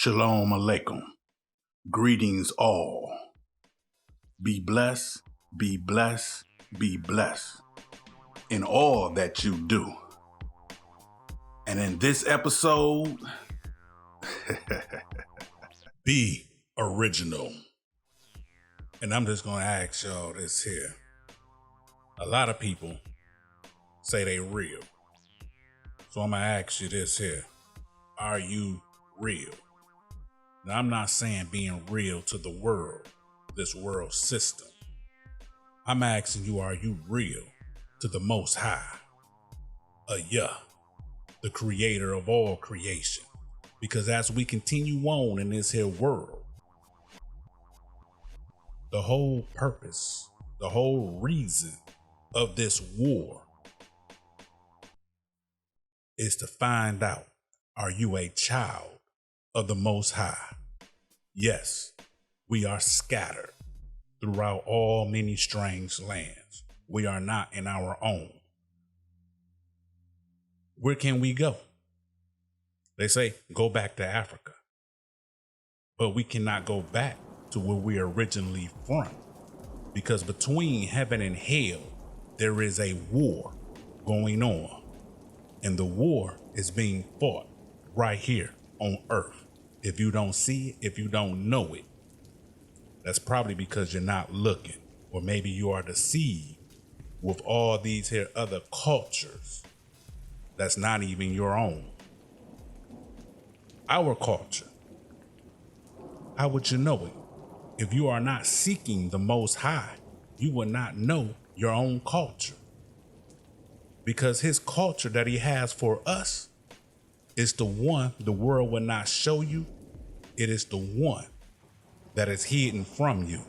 Shalom Aleichem. Greetings all. Be blessed, be blessed, be blessed in all that you do. And in this episode, be original. And I'm just going to ask y'all this here. A lot of people say they real. So I'm going to ask you this here. Are you real? Now, I'm not saying being real to the world, this world system. I'm asking you, are you real to the Most High? Ehyeh, the creator of all creation. Because as we continue on in this here world, the whole purpose, the whole reason of this war is to find out, are you a child of the Most High? Yes, we are scattered throughout all many strange lands. We are not in our own. Where can we go? They say, go back to Africa. But we cannot go back to where we are originally from, because between heaven and hell, there is a war going on. And the war is being fought right here on earth. If you don't see it, if you don't know it, that's probably because you're not looking, or maybe you are deceived with all these here other cultures that's not even your own. Our culture, how would you know it? If you are not seeking the Most High, you will not know your own culture. Because his culture that he has for us is the one the world will not show you. It is the one that is hidden from you.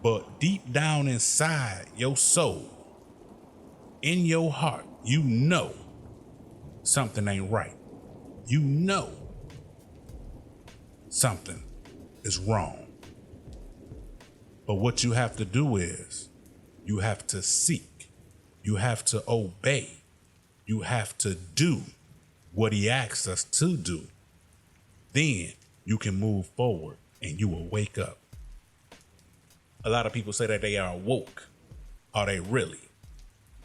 But deep down inside your soul, in your heart, you know something ain't right. You know something is wrong. But what you have to do is you have to seek. You have to obey. You have to do what he asks us to do. Then you can move forward and you will wake up. A lot of people say that they are woke. Are they really?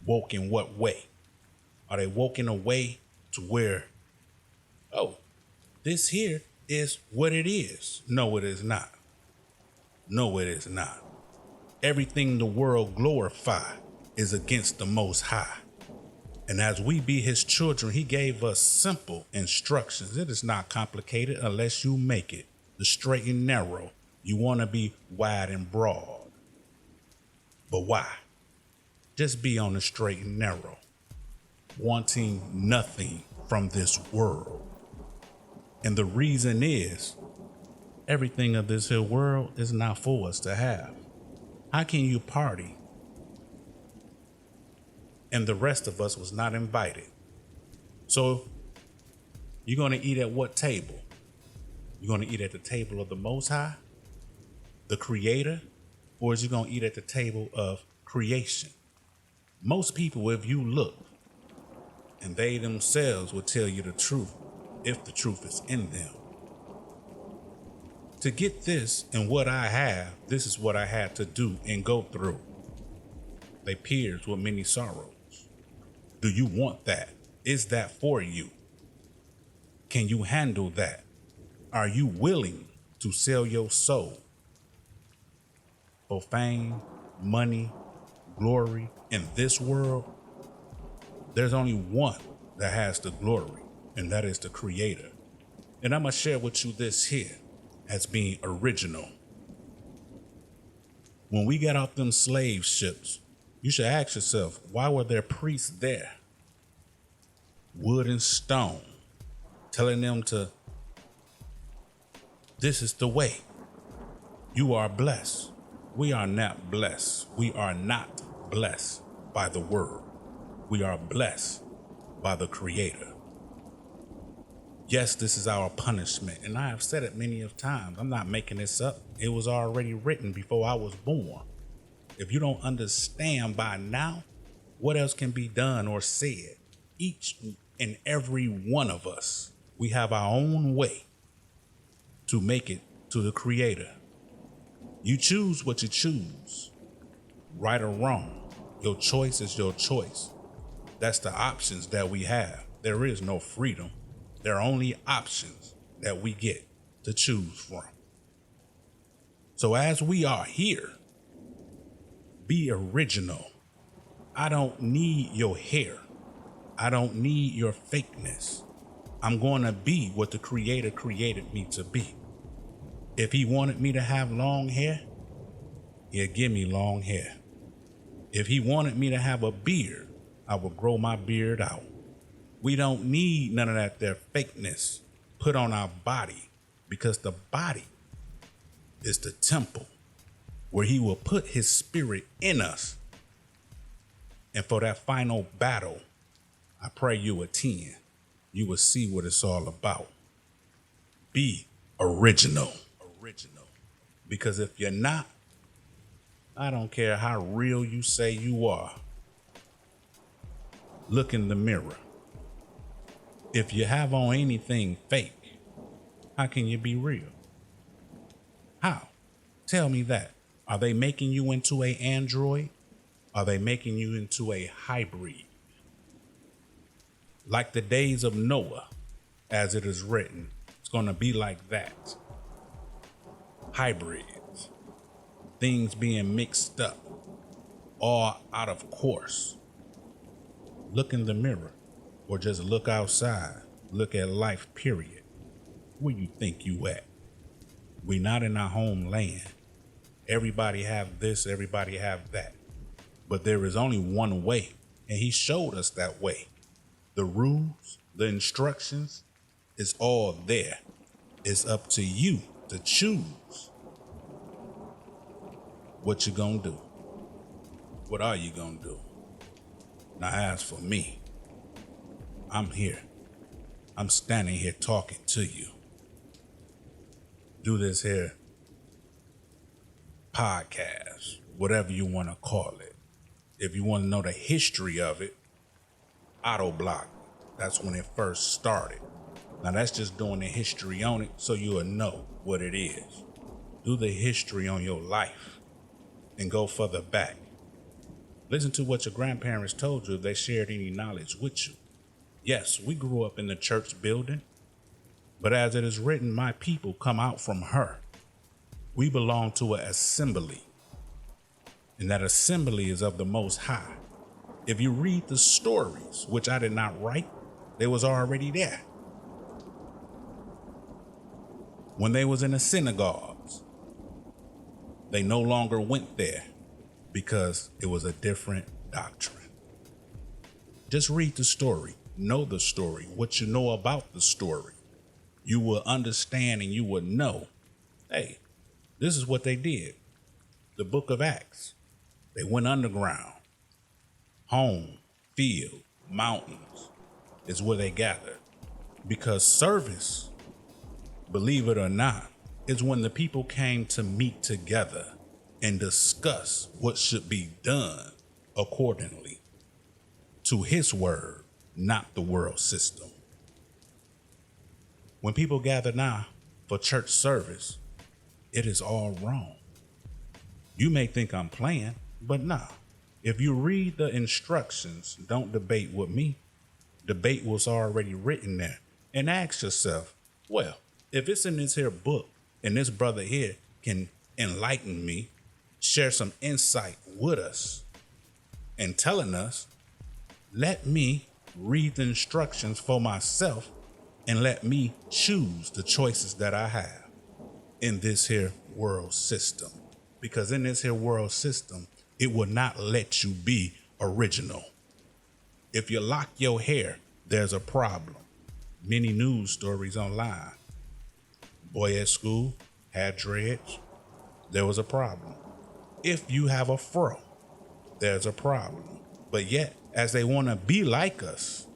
Woke in what way? Are they woke in a way to where, oh, this here is what it is? No, it is not. No, it is not. Everything the world glorify is against the Most High. And as we be his children, he gave us simple instructions. It is not complicated unless you make it. The straight and narrow. You want to be wide and broad. But why? Just be on the straight and narrow, wanting nothing from this world. And the reason is, everything of this here world is not for us to have. How can you party and the rest of us was not invited? So you're going to eat at what table? You're going to eat at the table of the Most High, the Creator, or is you going to eat at the table of creation? Most people, if you look, and they themselves will tell you the truth, if the truth is in them. To get this and what I have, this is what I had to do and go through. They pierced with many sorrows. Do you want that? Is that for you? Can you handle that? Are you willing to sell your soul for fame, money, glory in this world? There's only one that has the glory, and that is the Creator. And I'm going to share with you this here as being original. When we got off them slave ships, you should ask yourself, why were there priests there? Wood and stone, telling them to, this is the way. You are blessed. We are not blessed. We are not blessed by the word. We are blessed by the Creator. Yes, this is our punishment. And I have said it many of times. I'm not making this up. It was already written before I was born. If you don't understand by now, what else can be done or said? Each and every one of us, we have our own way to make it to the Creator. You choose what you choose, right or wrong. Your choice is your choice. That's the options that we have. There is no freedom. There are only options that we get to choose from. So as we are here, be original. I don't need your hair. I don't need your fakeness. I'm going to be what the Creator created me to be. If he wanted me to have long hair, he'll give me long hair. If he wanted me to have a beard, I will grow my beard out. We don't need none of that there fakeness put on our body, because the body is the temple where he will put his spirit in us. And for that final battle, I pray you attend. You will see what it's all about. Be original. Because if you're not, I don't care how real you say you are. Look in the mirror. If you have on anything fake, how can you be real? How? Tell me that. Are they making you into an android? Are they making you into a hybrid? Like the days of Noah, as it is written, it's going to be like that. Hybrids, things being mixed up, all out of course. Look in the mirror, or just look outside. Look at life, period. Where you think you at? We not in our homeland. Everybody have this, everybody have that. But there is only one way, and he showed us that way. The rules, the instructions, is all there. It's up to you to choose what you gonna do. What are you gonna do? Now as for me, I'm here. I'm standing here talking to you. Do this here podcast, whatever you want to call it. If you want to know the history of it, Autoblock, that's when it first started. Now that's just doing the history on it so you'll know what it is. Do the history on your life and go further back. Listen to what your grandparents told you if they shared any knowledge with you. Yes, we grew up in the church building, but as it is written, my people come out from her. We belong to an assembly, and that assembly is of the Most High. If you read the stories, which I did not write, they was already there. When they was in the synagogues, they no longer went there because it was a different doctrine. Just read the story, know the story, what you know about the story. You will understand and you will know, hey, this is what they did. The book of Acts, they went underground. Home, field, mountains is where they gathered. Because service, believe it or not, is when the people came to meet together and discuss what should be done accordingly to his word, not the world system. When people gather now for church service, it is all wrong. You may think I'm playing, but nah. If you read the instructions, don't debate with me. Debate what's already written there. And ask yourself, well, if it's in this here book and this brother here can enlighten me, share some insight with us and telling us, let me read the instructions for myself and let me choose the choices that I have in this here world system. Because in this here world system, it will not let you be original. If you lock your hair, there's a problem. Many news stories online. Boy at school had dreads, there was a problem. If you have a fro, there's a problem. But yet, as they want to be like us,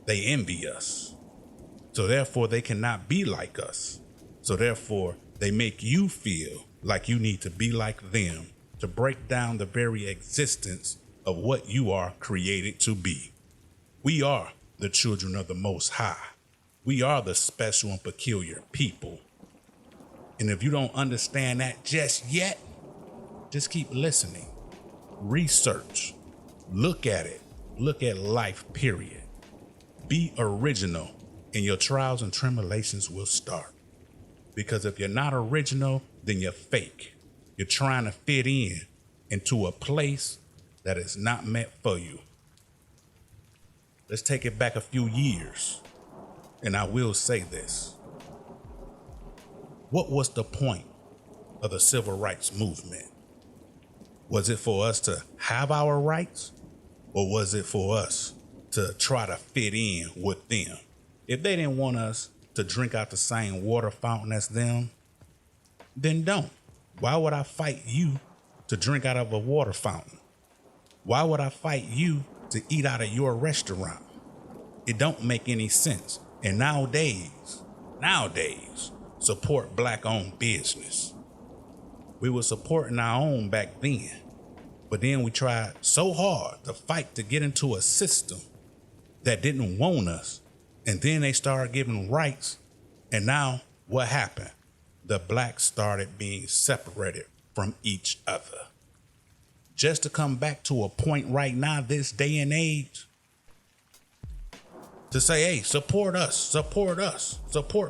they envy us. So therefore, they cannot be like us. So therefore, they make you feel like you need to be like them to break down the very existence of what you are created to be. We are the children of the Most High. We are the special and peculiar people. And if you don't understand that just yet, just keep listening. Research. Look at it. Look at life, period. Be original, and your trials and tribulations will start. Because if you're not original, then you're fake. You're trying to fit in into a place that is not meant for you. Let's take it back a few years, and I will say this. What was the point of the civil rights movement? Was it for us to have our rights, or was it for us to try to fit in with them? If they didn't want us to drink out the same water fountain as them, then don't. Why would I fight you to drink out of a water fountain? Why would I fight you to eat out of your restaurant? It don't make any sense. And nowadays, support Black-owned business. We were supporting our own back then, but then we tried so hard to fight to get into a system that didn't want us, and then they started giving rights, and now what happened? The blacks started being separated from each other. Just to come back to a point right now, this day and age, to say, hey, support us, support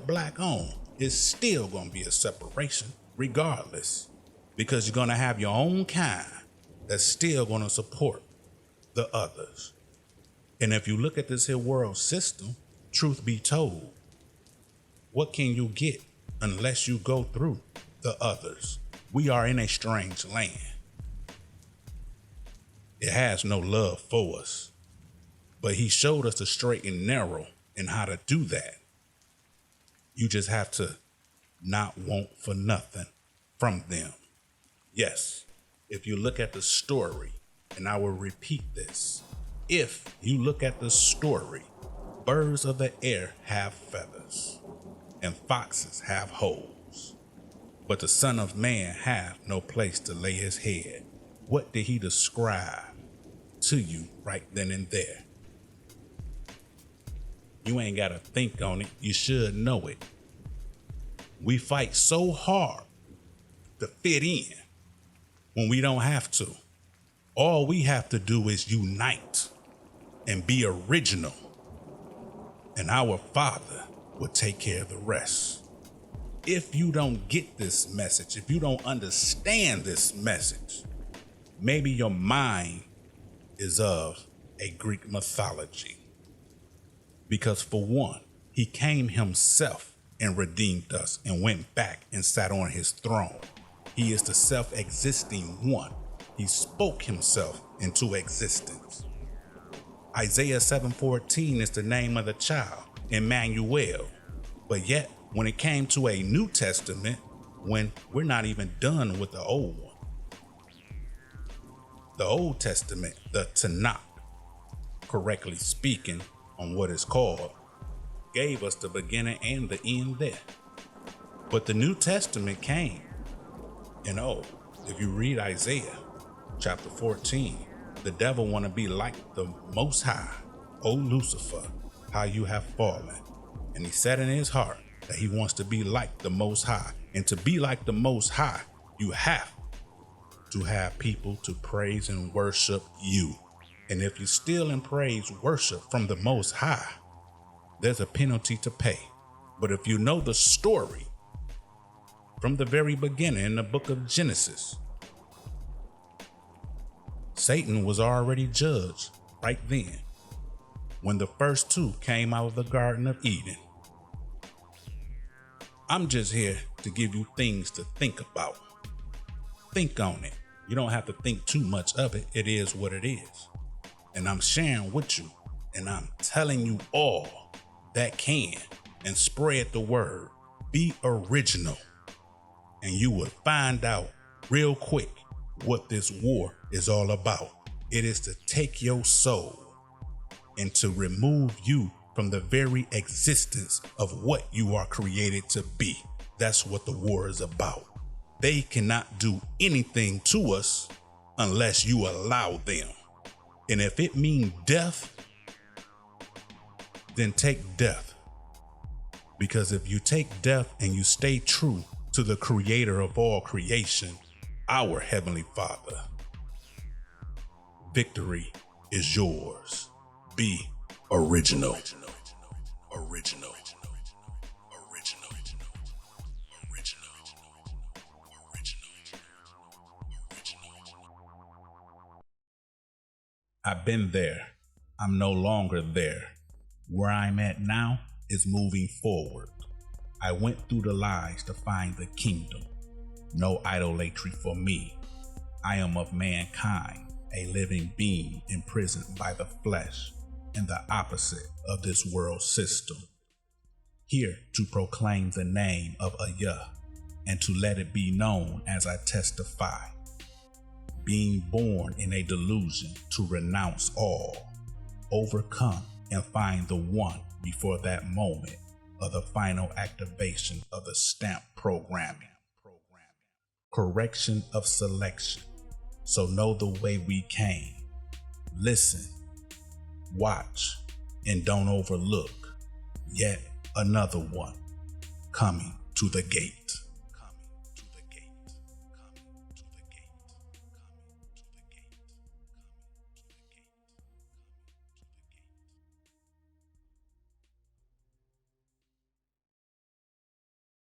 Black-owned, it's still gonna be a separation regardless, because you're gonna have your own kind that's still gonna support the others. And if you look at this here world system, truth be told, what can you get unless you go through the others? We are in a strange land. It has no love for us, but he showed us the straight and narrow and how to do that. You just have to not want for nothing from them. Yes, if you look at the story, and I will repeat this, if you look at the story, birds of the air have feathers, and foxes have holes, but the Son of Man hath no place to lay his head. What did he describe to you right then and there? You ain't got to think on it. You should know it. We fight so hard to fit in when we don't have to. All we have to do is unite and be original, and our Father will take care of the rest. If you don't get this message, if you don't understand this message, maybe your mind is of a Greek mythology. Because for one, he came himself and redeemed us and went back and sat on his throne. He is the self-existing one. He spoke himself into existence. Isaiah 7:14 is the name of the child, Emmanuel. But yet, when it came to a New Testament, when we're not even done with the old one, the Old Testament, the Tanakh, correctly speaking on what it's called, gave us the beginning and the end there. But the New Testament came, and if you read Isaiah chapter 14, the devil want to be like the Most High. O Lucifer, how you have fallen. And he said in his heart that he wants to be like the Most High. And to be like the Most High, you have to have people to praise and worship you. And if you steal and praise worship from the Most High, there's a penalty to pay. But if you know the story from the very beginning in the book of Genesis, Satan was already judged right then when the first two came out of the Garden of Eden. I'm just here to give you things to think about. Think on it. You don't have to think too much of it. It is what it is. And I'm sharing with you, and I'm telling you all that can, and spread the word. Be original, and you will find out real quick what this war is all about. It is to take your soul and to remove you from the very existence of what you are created to be. That's what the war is about. They cannot do anything to us unless you allow them. And if it means death, then take death. Because if you take death and you stay true to the creator of all creation, our Heavenly Father. Victory is yours. Be original. Original. I've been there. I'm no longer there. Where I'm at now is moving forward. I went through the lies to find the kingdom. No idolatry for me. I am of mankind, a living being imprisoned by the flesh and the opposite of this world system. Here to proclaim the name of Ehyeh and to let it be known as I testify. Being born in a delusion to renounce all, overcome and find the one before that moment of the final activation of the stamp programming. Correction of selection. So know the way we came. Listen, watch, and don't overlook yet another one coming to the gate.